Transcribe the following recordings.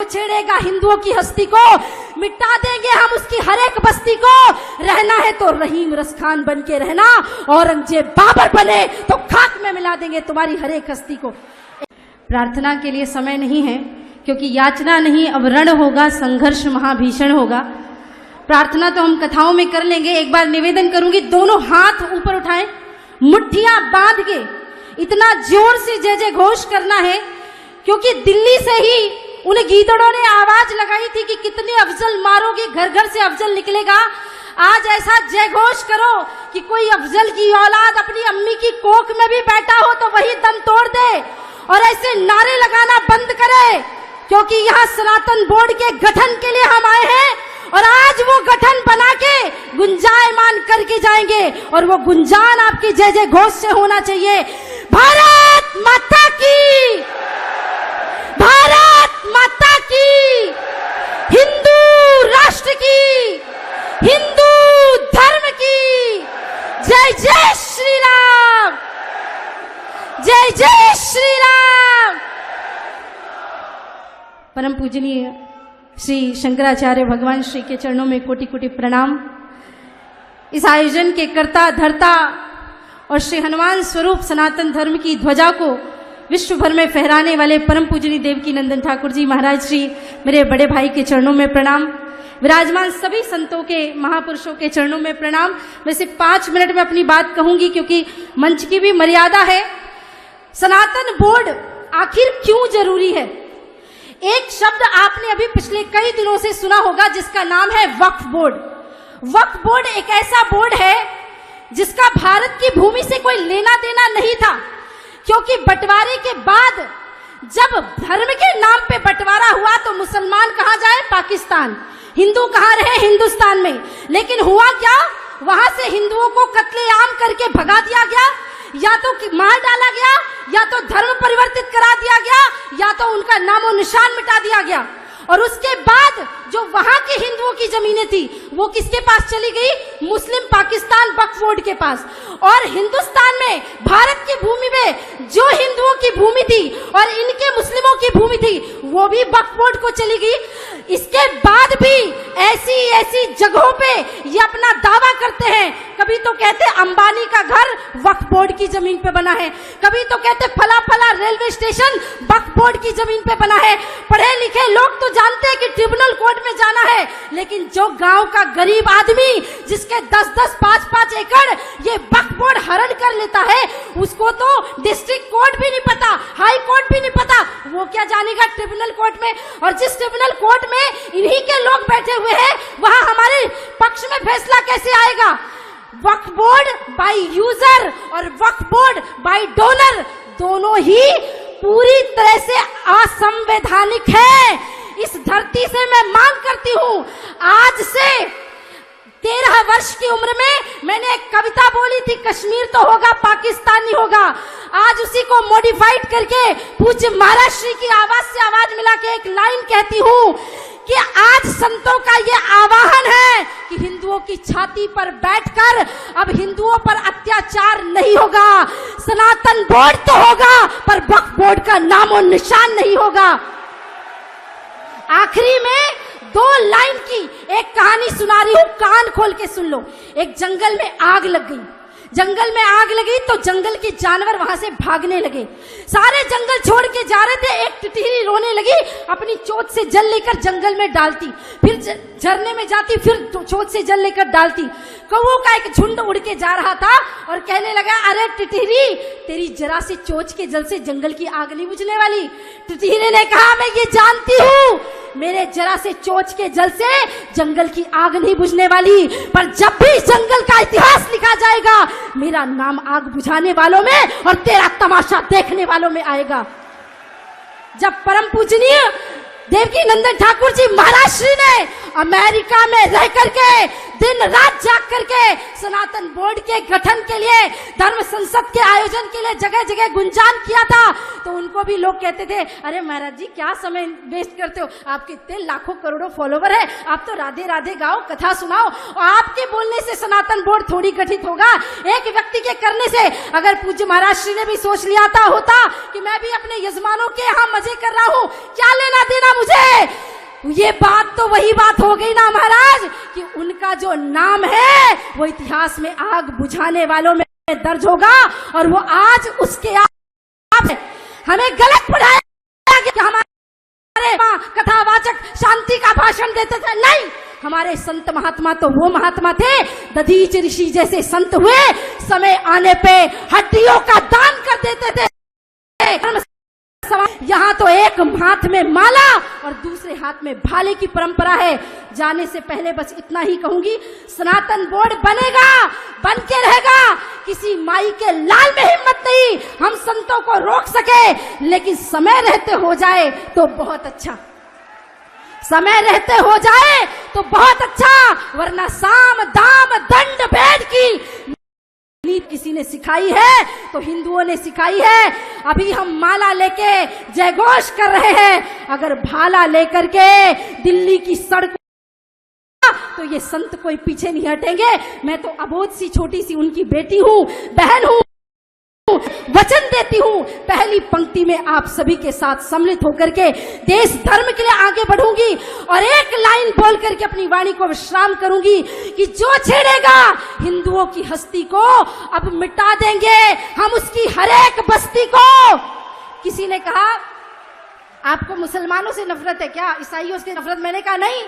छेड़ेगा हिंदुओं की हस्ती को, मिटा देंगे हम उसकी हर एक बस्ती को। रहना है तो रहीम रसखान बन के रहना, औरंगजेब बाबर बने तो खाक में मिला देंगे तुम्हारी हर एक हस्ती को। प्रार्थना के लिए समय नहीं है, क्योंकि याचना नहीं अब रण होगा, संघर्ष महाभीषण होगा। प्रार्थना तो हम कथाओं में कर लेंगे। एक बार निवेदन करूंगी, दोनों हाथ ऊपर उठाएं, मुट्ठियां बांध के इतना जोर से जय जय घोष करना है, क्योंकि दिल्ली से ही उन गीदड़ों ने आवाज लगाई थी कि कितने अफजल मारोगे, घर घर से अफजल निकलेगा। आज ऐसा जय घोष करो कि कोई अफजल की औलाद अपनी अम्मी की कोख में भी बैठा हो तो वही दम तोड़ दे, और ऐसे नारे लगाना बंद करे, क्योंकि यहाँ सनातन बोर्ड के गठन के लिए हम आए हैं, और आज वो गठन बना के गुंजायमान करके जाएंगे, और वो गुंजान आपकी जय जय घोष से होना चाहिए। भारत माता की, भारत माता की, हिंदू राष्ट्र की, हिंदू धर्म की जय जय श्री राम, जय जय श्री राम। परम पूजनीय श्री शंकराचार्य भगवान श्री के चरणों में कोटि कोटि प्रणाम। इस आयोजन के कर्ता धर्ता और श्री हनुमान स्वरूप सनातन धर्म की ध्वजा को विश्व भर में फहराने वाले परम पूजनीय देवकी नंदन ठाकुर जी महाराज श्री मेरे बड़े भाई के चरणों में प्रणाम। विराजमान सभी संतों के, महापुरुषों के चरणों में प्रणाम। मैं सिर्फ 5 मिनट में अपनी बात कहूंगी, क्योंकि मंच की भी मर्यादा है। सनातन बोर्ड आखिर क्यों जरूरी है? एक शब्द आपने अभी पिछले कई दिनों से सुना होगा, जिसका नाम है वक्फ बोर्ड। वक्फ बोर्ड एक ऐसा बोर्ड है जिसका भारत की भूमि से कोई लेना देना नहीं था, क्योंकि बंटवारे के बाद जब धर्म के नाम पे बंटवारा हुआ तो मुसलमान कहाँ जाए? पाकिस्तान। हिंदू कहाँ रहे? हिंदुस्तान में। लेकिन हुआ क्या? वहां से हिंदुओं को कत्लेआम करके भगा दिया गया, या तो मार डाला गया, या तो धर्म परिवर्तित करा दिया गया, या तो उनका नामो निशान मिटा दिया गया। और उसके बाद जो वहां के हिंदुओं की जमीनें थी वो किसके पास चली गई? मुस्लिम पाकिस्तान वक्फ बोर्ड के पास। और हिंदुस्तान में, भारत की भूमि में जो हिंदुओं की भूमि थी और इनके मुस्लिमों की भूमि थी वो भी वक्फ बोर्ड को चली गई। इसके बाद भी ऐसी ऐसी जगहों पे ये अपना दावा करते हैं। कभी तो कहते अंबानी का घर वक्फ बोर्ड की जमीन पे बना है, कभी तो कहते फला फला रेलवे स्टेशन वक्फ बोर्ड की जमीन पे बना है। पढ़े लिखे लोग तो जानते हैं कि ट्रिब्यूनल कोर्ट में जाना है, लेकिन जो गांव का गरीब आदमी जिसके 10-10, 5-5 एकड़ ये वक्फ बोर्ड हरण कर लेता है, उसको तो डिस्ट्रिक्ट कोर्ट भी नहीं पता, हाई कोर्ट भी नहीं पता, वो क्या जानेगा ट्रिब्यूनल कोर्ट में। और जिस ट्रिब्यूनल कोर्ट में इन्हीं के लोग बैठे हुए हैं, वहां हमारे पक्ष में फैसला कैसे आएगा? वक्फ बोर्ड बाय यूजर और वक्फ बोर्ड बाय डोनर दोनों ही पूरी तरह से असंवैधानिक है। इस धरती से मैं मांग करती हूं, आज से 13 वर्ष की उम्र में मैंने एक कविता बोली थी, कश्मीर तो होगा पाकिस्तान नहीं होगा। आज उसी को मॉडिफाइड करके पूज्य महाराज श्री की आवाज से आवाज मिला के एक लाइन कहती हूं कि आज संतों का ये आवाहन है कि हिंदुओं की छाती पर बैठकर अब हिंदुओं पर अत्याचार नहीं होगा। सनातन बोर्ड तो होगा, पर वक्फ बोर्ड का नामो निशान नहीं होगा। आखिरी में 2 लाइन की एक कहानी सुना रही हूं, कान खोल के सुन लो। एक जंगल में आग लग गई। जंगल में आग लगी तो जंगल के जानवर वहां से भागने लगे। सारे जंगल छोड़ के जा रहे थे। एक टिटहरी रोने लगी, अपनी चोंच से जल लेकर जंगल में डालती, फिर झरने में जाती, फिर चोंच से जल लेकर डालती। कौओं का एक झुंड उड़ के जा रहा था और कहने लगा, अरे टिटहरी, तेरी जरा सी चोंच के जल से जंगल की आग नहीं बुझने वाली। टिटहरी ने कहा, मैं ये जानती हूँ, मेरे जरा से चोंच के जल से जंगल की आग नहीं बुझने वाली, पर जब भी जंगल का इतिहास लिखा जाएगा मेरा नाम आग बुझाने वालों में और तेरा तमाशा देखने वालों में आएगा। जब परम पूजनीय देवकी नंदन ठाकुर जी महाराज श्री ने अमेरिका में रह करके दिन रात जाग करके सनातन बोर्ड के गठन के लिए, धर्म संसद के आयोजन के लिए जगह जगह गुंजान किया था, तो उनको भी लोग कहते थे, अरे महाराज जी क्या समय वेस्ट करते हो, आपके इतने लाखों करोड़ों फॉलोवर है, आप तो राधे राधे गाओ, कथा सुनाओ। और आपके बोलने से सनातन बोर्ड थोड़ी गठित होगा, एक व्यक्ति के करने से। अगर पूज्य महाराज श्री ने भी सोच लिया होता कि मैं भी अपने यजमानों के यहाँ मजे कर रहा हूँ, क्या लेना देना मुझे, ये बात तो वही बात हो गई ना महाराज कि उनका जो नाम है वो इतिहास में आग बुझाने वालों में दर्ज होगा, और वो आज उसके आप हमें गलत पढ़ाया कि हमारे कथावाचक शांति का भाषण देते थे। नहीं, हमारे संत महात्मा तो वो महात्मा थे, दधीच ऋषि जैसे संत हुए, समय आने पे हड्डियों का दान कर देते थे। यहाँ तो एक हाथ में माला और दूसरे हाथ में भाले की परंपरा है। जाने से पहले बस इतना ही कहूंगी, सनातन बोर्ड बनेगा, बन के रहेगा। किसी माई के लाल में हिम्मत नहीं हम संतों को रोक सके, लेकिन समय रहते हो जाए तो बहुत अच्छा, समय रहते हो जाए तो बहुत अच्छा, वरना साम दाम दंड भेद की नीति किसी ने सिखाई है तो हिंदुओं ने सिखाई है। अभी हम माला लेके जयघोष कर रहे हैं, अगर भाला लेकर के दिल्ली की सड़क तो ये संत कोई पीछे नहीं हटेंगे। मैं तो अबोध सी छोटी सी उनकी बेटी हूँ, बहन हूँ, वचन देती हूँ पहली पंक्ति में आप सभी के साथ सम्मिलित होकर के देश धर्म के लिए आगे बढ़ूंगी और एक लाइन बोल करके अपनी वाणी को विश्राम करूंगी कि जो छेड़ेगा हिंदुओं की हस्ती को अब मिटा देंगे हम उसकी हर एक बस्ती को। किसी ने कहा आपको मुसलमानों से नफरत है क्या, ईसाइयों से नफरत? मैंने कहा नहीं,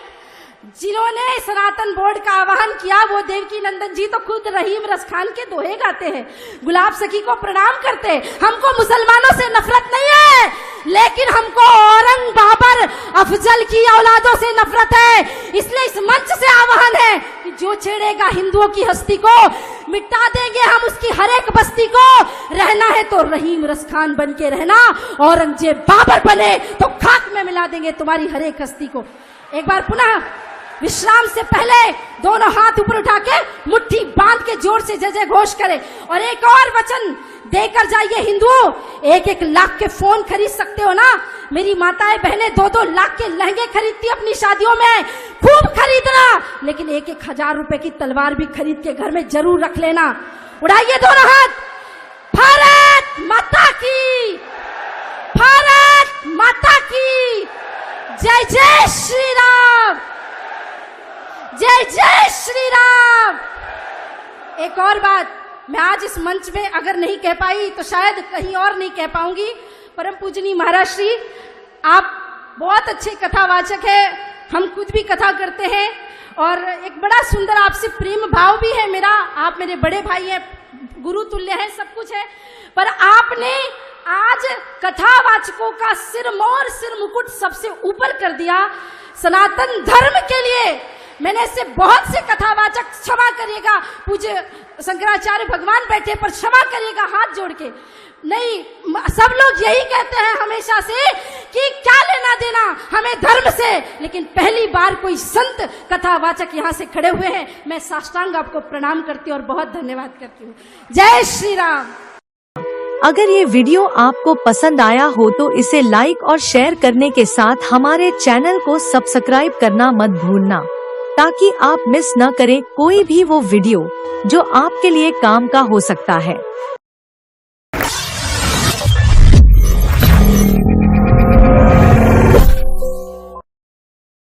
जिन्होंने सनातन बोर्ड का आह्वान किया वो देवकी नंदन जी तो खुद रहीम रसखान के दोहे गाते हैं, गुलाब सखी को प्रणाम करते हैं। हमको मुसलमानों से नफरत नहीं है, लेकिन हमको औरंग बाबर अफजल की औलादों से नफरत है। इसलिए इस मंच से आह्वान है कि जो छेड़ेगा हिंदुओं की हस्ती को मिटा देंगे हम उसकी हर एक बस्ती को। रहना है तो रहीम रसखान बन के रहना, औरंगजेब बाबर बने तो खाक में मिला देंगे तुम्हारी हर एक हस्ती को। एक बार पुनः विश्राम से पहले दोनों हाथ ऊपर उठा के मुट्ठी बांध के जोर से जय जय घोष करें और एक और वचन देकर जाइए हिंदुओं। 1-1 लाख के फोन खरीद सकते हो ना, मेरी माताएं बहनें 2-2 लाख के लहंगे खरीदती अपनी शादियों में, खूब खरीदना, लेकिन 1-1 हजार रुपए की तलवार भी खरीद के घर में जरूर रख लेना। उड़ाइए दोनों हाथ। भारत माता की, भारत माता की जय जय श्री राम, जय जय श्री राम। एक और बात मैं आज इस मंच में अगर नहीं कह पाई तो शायद कहीं और नहीं कह पाऊंगी। परम पूजनीय महाराज श्री, आप बहुत अच्छे कथावाचक हैं, हम खुद भी कथा करते हैं और एक बड़ा सुंदर आपसे प्रेम भाव भी है मेरा। आप मेरे बड़े भाई हैं, गुरु तुल्य हैं, सब कुछ है, पर आपने आज कथावाचकों का सिरमौर सिर मुकुट सबसे ऊपर कर दिया सनातन धर्म के लिए। मैंने ऐसे बहुत से कथावाचक, क्षमा करिएगा, पूज्य शंकराचार्य भगवान बैठे पर क्षमा करिएगा हाथ जोड़ के, नहीं, सब लोग यही कहते हैं हमेशा से कि क्या लेना देना हमें धर्म से, लेकिन पहली बार कोई संत कथावाचक यहाँ से खड़े हुए हैं। मैं साष्टांग आपको प्रणाम करती हूँ और बहुत धन्यवाद करती हूँ। जय श्री राम। अगर ये वीडियो आपको पसंद आया हो तो इसे लाइक और शेयर करने के साथ हमारे चैनल को सब्सक्राइब करना मत भूलना, ताकि आप मिस न करें कोई भी वो वीडियो जो आपके लिए काम का हो सकता है।